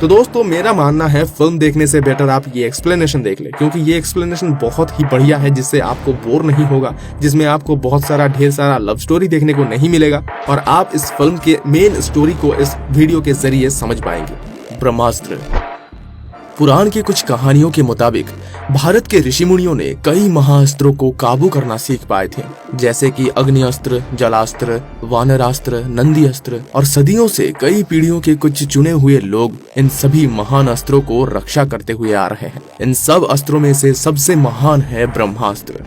तो दोस्तों मेरा मानना है फिल्म देखने से बेटर आप ये एक्सप्लेनेशन देख ले, क्योंकि ये एक्सप्लेनेशन बहुत ही बढ़िया है, जिससे आपको बोर नहीं होगा, जिसमें आपको बहुत सारा ढेर सारा लव स्टोरी देखने को नहीं मिलेगा और आप इस फिल्म के मेन स्टोरी को इस वीडियो के जरिए समझ पाएंगे। ब्रह्मास्त्र। पुराण की कुछ कहानियों के मुताबिक भारत के ऋषि मुनियों ने कई महाअस्त्रों को काबू करना सीख पाए थे, जैसे कि अग्निअस्त्र, जलास्त्र, वानरास्त्र, नंदी अस्त्र, और सदियों से कई पीढ़ियों के कुछ चुने हुए लोग इन सभी महान अस्त्रों को रक्षा करते हुए आ रहे हैं। इन सब अस्त्रों में से सबसे महान है ब्रह्मास्त्र,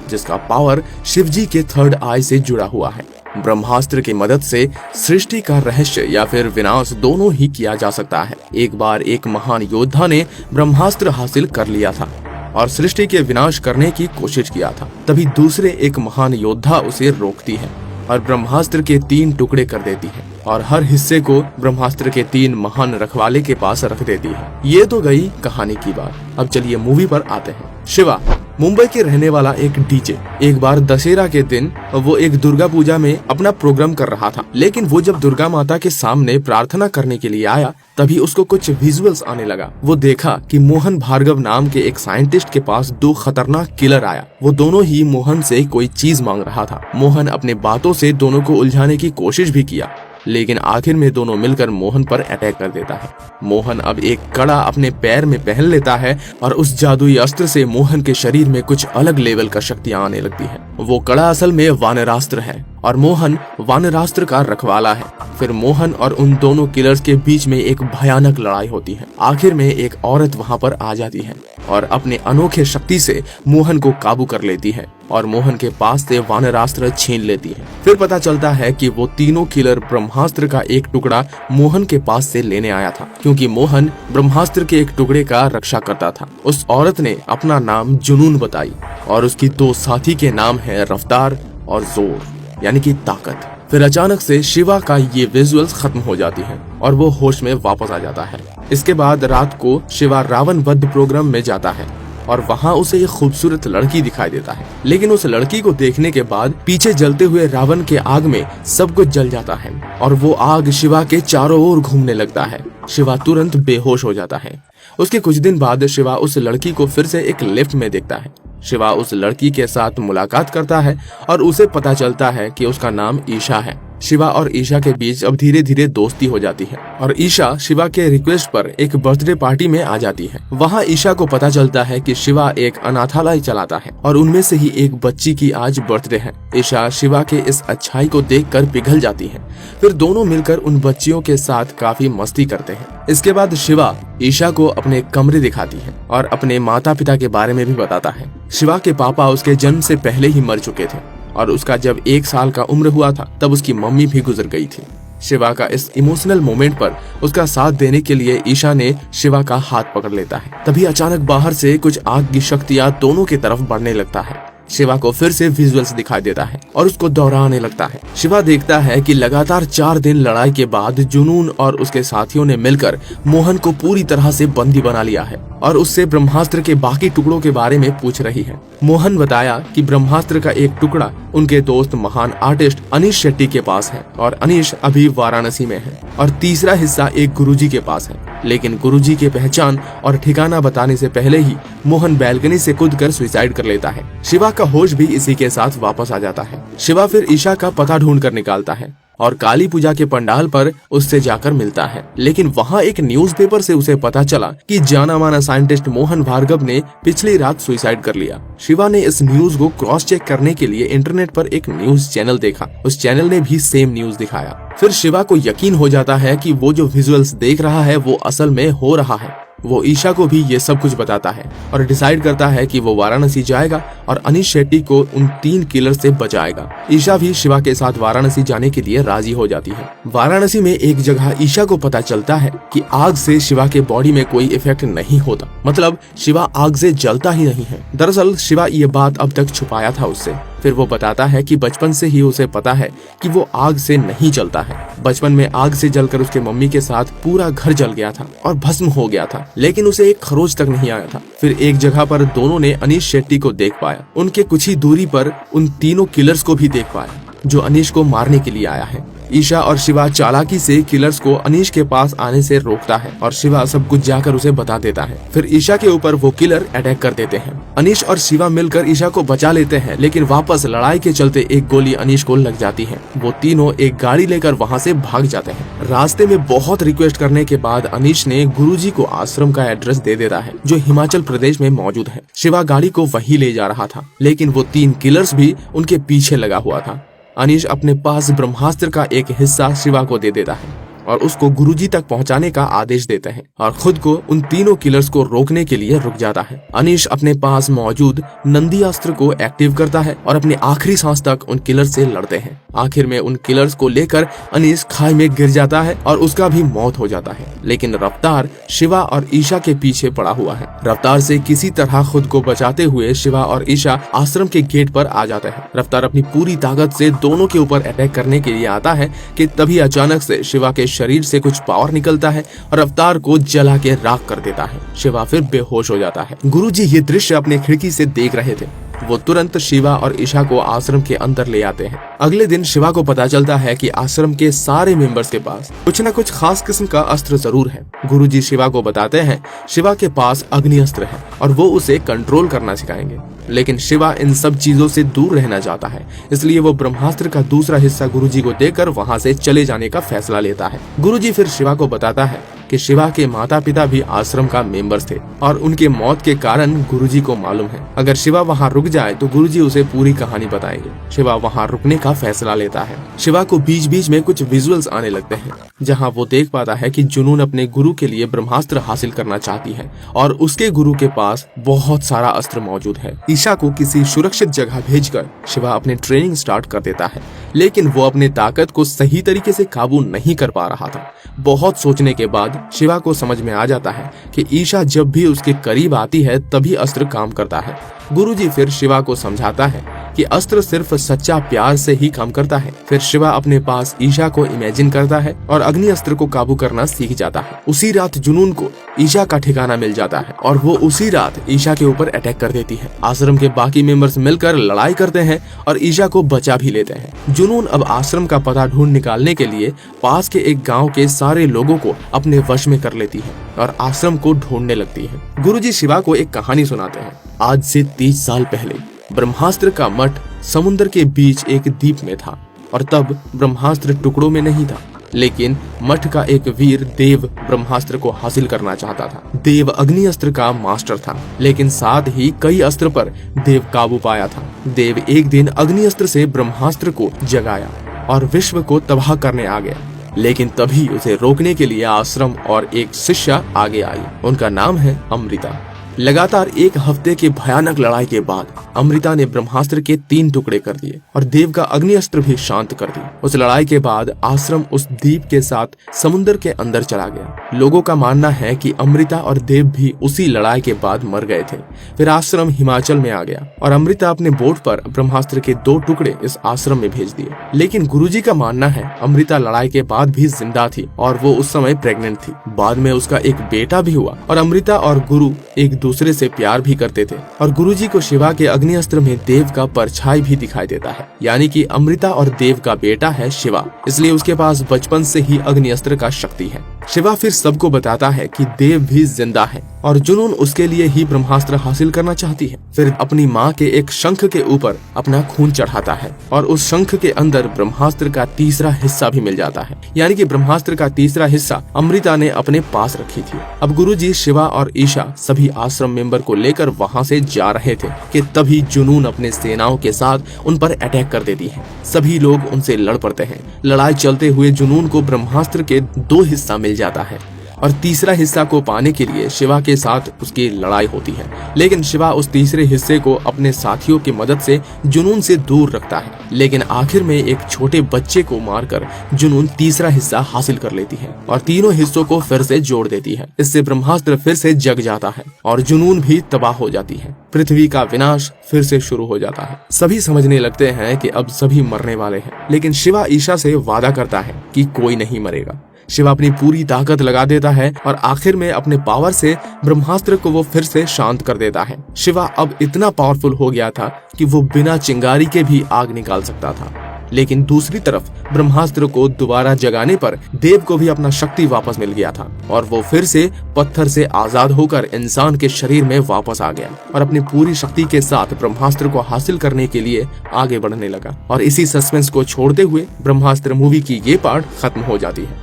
जिसका पावर शिवजी के थर्ड आई से जुड़ा हुआ है। ब्रह्मास्त्र की मदद से सृष्टि का रहस्य या फिर विनाश दोनों ही किया जा सकता है। एक बार एक महान योद्धा ने ब्रह्मास्त्र हासिल कर लिया था और सृष्टि के विनाश करने की कोशिश किया था। तभी दूसरे एक महान योद्धा उसे रोकती है और ब्रह्मास्त्र के 3 टुकड़े कर देती है और हर हिस्से को ब्रह्मास्त्र के 3 महान रखवाले के पास रख देती है। ये तो गई कहानी की बात। अब चलिए मूवी पर आते हैं। शिवा मुंबई के रहने वाला एक डीजे एक बार दशहरा के दिन वो एक दुर्गा पूजा में अपना प्रोग्राम कर रहा था, लेकिन वो जब दुर्गा माता के सामने प्रार्थना करने के लिए आया तभी उसको कुछ विजुअल्स आने लगा। वो देखा कि मोहन भार्गव नाम के एक साइंटिस्ट के पास 2 खतरनाक किलर आया। वो दोनों ही मोहन से कोई चीज मांग रहा था। मोहन अपने बातों से दोनों को उलझाने की कोशिश भी किया, लेकिन आखिर में दोनों मिलकर मोहन पर अटैक कर देता है। मोहन अब एक कड़ा अपने पैर में पहन लेता है और उस जादुई अस्त्र से मोहन के शरीर में कुछ अलग लेवल का शक्तियां आने लगती है। वो कड़ा असल में वानरास्त्र है और मोहन वानरास्त्र का रखवाला है। फिर मोहन और उन दोनों किलर्स के बीच में एक भयानक लड़ाई होती है। आखिर में एक औरत वहां पर आ जाती है और अपने अनोखे शक्ति से मोहन को काबू कर लेती है और मोहन के पास से वानरास्त्र छीन लेती है। फिर पता चलता है कि वो तीनों किलर ब्रह्मास्त्र का एक टुकड़ा मोहन के पास से लेने आया था, क्योंकि मोहन ब्रह्मास्त्र के एक टुकड़े का रक्षा करता था। उस औरत ने अपना नाम जुनून बताई और उसकी 2 साथी के नाम है रफ्तार और जोर, यानी कि ताकत। फिर अचानक से शिवा का ये विजुअल्स खत्म हो जाती है और वो होश में वापस आ जाता है। इसके बाद रात को शिवा रावण वध प्रोग्राम में जाता है और वहाँ उसे एक खूबसूरत लड़की दिखाई देता है, लेकिन उस लड़की को देखने के बाद पीछे जलते हुए रावण के आग में सब कुछ जल जाता है और वो आग शिवा के चारों ओर घूमने लगता है। शिवा तुरंत बेहोश हो जाता है। उसके कुछ दिन बाद शिवा उस लड़की को फिर से एक लिफ्ट में देखता है। शिवा उस लड़की के साथ मुलाकात करता है और उसे पता चलता है कि उसका नाम ईशा है। शिवा और ईशा के बीच अब धीरे धीरे दोस्ती हो जाती है और ईशा शिवा के रिक्वेस्ट पर एक बर्थडे पार्टी में आ जाती है। वहाँ ईशा को पता चलता है कि शिवा एक अनाथालय चलाता है और उनमें से ही एक बच्ची की आज बर्थडे है। ईशा शिवा के इस अच्छाई को देखकर पिघल जाती है। फिर दोनों मिलकर उन बच्चियों के साथ काफी मस्ती करते हैं। इसके बाद शिवा ईशा को अपने कमरे दिखाती है और अपने माता पिता के बारे में भी बताता है। शिवा के पापा उसके जन्म से पहले ही मर चुके थे और उसका जब 1 साल का उम्र हुआ था तब उसकी मम्मी भी गुजर गई थी। शिवा का इस इमोशनल मोमेंट पर उसका साथ देने के लिए ईशा ने शिवा का हाथ पकड़ लेता है। तभी अचानक बाहर से कुछ आग की शक्तियां दोनों की तरफ बढ़ने लगता है। शिवा को फिर से विजुअल्स दिखाई देता है और उसको दोहराने लगता है। शिवा देखता है कि लगातार 4 दिन लड़ाई के बाद जुनून और उसके साथियों ने मिलकर मोहन को पूरी तरह से बंदी बना लिया है और उससे ब्रह्मास्त्र के बाकी टुकड़ों के बारे में पूछ रही है। मोहन बताया कि ब्रह्मास्त्र का एक टुकड़ा उनके दोस्त महान आर्टिस्ट अनीश शेट्टी के पास है और अनीश अभी वाराणसी में है और तीसरा हिस्सा एक गुरुजी के पास है, लेकिन गुरुजी के पहचान और ठिकाना बताने से पहले ही मोहन बैल्कनी से कूदकर सुसाइड कर लेता है। शिवा का होश भी इसी के साथ वापस आ जाता है। शिवा फिर ईशा का पता ढूंढ कर निकालता है और काली पूजा के पंडाल पर उससे जाकर मिलता है, लेकिन वहाँ एक न्यूज़पेपर से उसे पता चला कि जाना माना साइंटिस्ट मोहन भार्गव ने पिछली रात सुसाइड कर लिया। शिवा ने इस न्यूज को क्रॉस चेक करने के लिए इंटरनेट पर एक न्यूज चैनल देखा। उस चैनल ने भी सेम न्यूज दिखाया। फिर शिवा को यकीन हो जाता है कि वो जो विजुअल्स देख रहा है वो असल में हो रहा है। वो ईशा को भी ये सब कुछ बताता है और डिसाइड करता है कि वो वाराणसी जाएगा और अनीश शेट्टी को उन 3 किलर से बचाएगा। ईशा भी शिवा के साथ वाराणसी जाने के लिए राजी हो जाती है। वाराणसी में एक जगह ईशा को पता चलता है कि आग से शिवा के बॉडी में कोई इफेक्ट नहीं होता, मतलब शिवा आग से जलता ही नहीं है। दरअसल शिवा ये बात अब तक छुपाया था उससे। फिर वो बताता है कि बचपन से ही उसे पता है कि वो आग से नहीं जलता है। बचपन में आग से जलकर उसके मम्मी के साथ पूरा घर जल गया था और भस्म हो गया था, लेकिन उसे एक खरोच तक नहीं आया था। फिर एक जगह पर दोनों ने अनीश शेट्टी को देख पाया। उनके कुछ ही दूरी पर उन तीनों किलर्स को भी देख पाया जो अनीश को मारने के लिए आया है। ईशा और शिवा चालाकी से किलर्स को अनीश के पास आने से रोकता है और शिवा सब कुछ जाकर उसे बता देता है। फिर ईशा के ऊपर वो किलर अटैक कर देते हैं। अनीश और शिवा मिलकर ईशा को बचा लेते हैं, लेकिन वापस लड़ाई के चलते एक गोली अनीश को लग जाती है। वो तीनों एक गाड़ी लेकर वहाँ से भाग जाते हैं। रास्ते में बहुत रिक्वेस्ट करने के बाद अनीश ने गुरुजी को आश्रम का एड्रेस दे देता है जो हिमाचल प्रदेश में मौजूद है। शिवा गाड़ी को वहीं ले जा रहा था, लेकिन वो 3 किलर्स भी उनके पीछे लगा हुआ था। अनीश अपने पास ब्रह्मास्त्र का एक हिस्सा शिवा को दे देता है और उसको गुरुजी तक पहुंचाने का आदेश देते हैं और खुद को उन तीनों किलर्स को रोकने के लिए रुक जाता है। अनीश अपने पास मौजूद नंदी अस्त्र को एक्टिव करता है और अपनी आखिरी सांस तक उन किलर्स से लड़ते हैं। आखिर में उन किलर्स को लेकर अनीश खाई में गिर जाता है और उसका भी मौत हो जाता है, लेकिन रफ्तार शिवा और ईशा के पीछे पड़ा हुआ है। रफ्तार से किसी तरह खुद को बचाते हुए शिवा और ईशा आश्रम के गेट पर आ जाते हैं। रफ्तार अपनी पूरी ताकत से दोनों के ऊपर अटैक करने के लिए आता है कि तभी अचानक से शिवा के शरीर से कुछ पावर निकलता है और रफ्तार को जला के राख कर देता है। शिवा फिर बेहोश हो जाता है। गुरुजी ये दृश्य अपने खिड़की से देख रहे थे। वो तुरंत शिवा और ईशा को आश्रम के अंदर ले आते हैं। अगले दिन शिवा को पता चलता है कि आश्रम के सारे मेंबर्स के पास कुछ न कुछ खास किस्म का अस्त्र जरूर है। गुरुजी शिवा को बताते हैं शिवा के पास अग्नि अस्त्र है और वो उसे कंट्रोल करना सिखाएंगे, लेकिन शिवा इन सब चीजों से दूर रहना चाहता है, इसलिए वो ब्रह्मास्त्र का दूसरा हिस्सा गुरुजी को देकर वहाँ से चले जाने का फैसला लेता है। गुरुजी फिर शिवा को बताता है कि शिवा के माता पिता भी आश्रम का मेंबर्स थे और उनके मौत के कारण गुरुजी को मालूम है। अगर शिवा वहाँ रुक जाए तो गुरुजी उसे पूरी कहानी बताएंगे। शिवा वहाँ रुकने का फैसला लेता है। शिवा को बीच बीच में कुछ विजुअल्स आने लगते हैं जहाँ वो देख पाता है कि जुनून अपने गुरु के लिए ब्रह्मास्त्र हासिल करना चाहती है और उसके गुरु के पास बहुत सारा अस्त्र मौजूद है। ईशा को किसी सुरक्षित जगह भेजकर शिवा अपनी ट्रेनिंग स्टार्ट कर देता है, लेकिन वो अपने ताकत को सही तरीके से काबू नहीं कर पा रहा था। बहुत सोचने के बाद शिवा को समझ में आ जाता है कि ईशा जब भी उसके करीब आती है तभी अस्त्र काम करता है। गुरुजी फिर शिवा को समझाता है कि अस्त्र सिर्फ सच्चा प्यार से ही काम करता है। फिर शिवा अपने पास ईशा को इमेजिन करता है और अग्नि अस्त्र को काबू करना सीख जाता है। उसी रात जुनून को ईशा का ठिकाना मिल जाता है और वो उसी रात ईशा के ऊपर अटैक कर देती है। आश्रम के बाकी मेंबर्स मिलकर लड़ाई करते हैं और ईशा को बचा भी लेते हैं। जुनून अब आश्रम का पता ढूंढ निकालने के लिए पास के एक गाँव के सारे लोगों को अपने वश में कर लेती है और आश्रम को ढूंढने लगती है। गुरुजी शिवा को एक कहानी सुनाते हैं। आज से 30 साल पहले ब्रह्मास्त्र का मठ समुद्र के बीच एक द्वीप में था और तब ब्रह्मास्त्र टुकड़ों में नहीं था, लेकिन मठ का एक वीर देव ब्रह्मास्त्र को हासिल करना चाहता था। देव अग्नि अस्त्र का मास्टर था, लेकिन साथ ही कई अस्त्र पर देव काबू पाया था। देव एक दिन अग्नि अस्त्र से ब्रह्मास्त्र को जगाया और विश्व को तबाह करने आ गया, लेकिन तभी उसे रोकने के लिए आश्रम और एक शिष्या आगे आई। उनका नाम है अमृता। लगातार 1 हफ्ते की भयानक लड़ाई के बाद अमृता ने ब्रह्मास्त्र के 3 टुकड़े कर दिए और देव का अग्नि अस्त्र भी शांत कर दिया। उस लड़ाई के बाद आश्रम उस द्वीप के साथ समुद्र के अंदर चला गया। लोगों का मानना है कि अमृता और देव भी उसी लड़ाई के बाद मर गए थे। फिर आश्रम हिमाचल में आ गया और अमृता अपने बोट पर ब्रह्मास्त्र के 2 टुकड़े इस आश्रम में भेज दिए। लेकिन गुरुजी का मानना है अमृता लड़ाई के बाद भी जिंदा थी और वो उस समय प्रेग्नेंट थी। बाद में उसका एक बेटा भी हुआ और अमृता और गुरु एक दूसरे से प्यार भी करते थे और गुरुजी को शिवा के अग्नि अस्त्र में देव का परछाई भी दिखाई देता है, यानी कि अमृता और देव का बेटा है शिवा, इसलिए उसके पास बचपन से ही अग्नि अस्त्र का शक्ति है। शिवा फिर सबको बताता है कि देव भी जिंदा है और जुनून उसके लिए ही ब्रह्मास्त्र हासिल करना चाहती है। फिर अपनी माँ के एक शंख के ऊपर अपना खून चढ़ाता है और उस शंख के अंदर ब्रह्मास्त्र का तीसरा हिस्सा भी मिल जाता है, यानी कि ब्रह्मास्त्र का तीसरा हिस्सा अमृता ने अपने पास रखी थी। अब गुरुजी शिवा और ईशा सभी आश्रम मेंबर को लेकर वहाँ से जा रहे थे कि तभी जुनून अपने सेनाओं के साथ उन पर अटैक कर देती है। सभी लोग उनसे लड़ पड़ते हैं। लड़ाई चलते हुए जुनून को ब्रह्मास्त्र के 2 हिस्सा मिल जाता है और तीसरा हिस्सा को पाने के लिए शिवा के साथ उसकी लड़ाई होती है, लेकिन शिवा उस तीसरे हिस्से को अपने साथियों की मदद से जुनून से दूर रखता है। लेकिन आखिर में एक छोटे बच्चे को मारकर जुनून तीसरा हिस्सा हासिल कर लेती है और तीनों हिस्सों को फिर से जोड़ देती है। इससे ब्रह्मास्त्र फिर से जग जाता है और जुनून भी तबाह हो जाती है। पृथ्वी का विनाश फिर से शुरू हो जाता है। सभी समझने लगते हैं कि अब सभी मरने वाले हैं, लेकिन शिवा ईशा से वादा करता है कि कोई नहीं मरेगा। शिवा अपनी पूरी ताकत लगा देता है और आखिर में अपने पावर से ब्रह्मास्त्र को वो फिर से शांत कर देता है। शिवा अब इतना पावरफुल हो गया था कि वो बिना चिंगारी के भी आग निकाल सकता था। लेकिन दूसरी तरफ ब्रह्मास्त्र को दोबारा जगाने पर देव को भी अपना शक्ति वापस मिल गया था और वो फिर से पत्थर से आजाद होकर इंसान के शरीर में वापस आ गया और अपनी पूरी शक्ति के साथ ब्रह्मास्त्र को हासिल करने के लिए आगे बढ़ने लगा। और इसी सस्पेंस को छोड़ते हुए ब्रह्मास्त्र मूवी की ये पार्ट खत्म हो जाती है।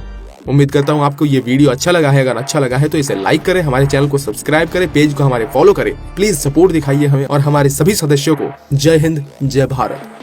उम्मीद करता हूँ आपको ये वीडियो अच्छा लगा है। अगर अच्छा लगा है तो इसे लाइक करें, हमारे चैनल को सब्सक्राइब करें, पेज को हमारे फॉलो करें, प्लीज सपोर्ट दिखाइए हमें और हमारे सभी सदस्यों को। जय हिंद, जय भारत।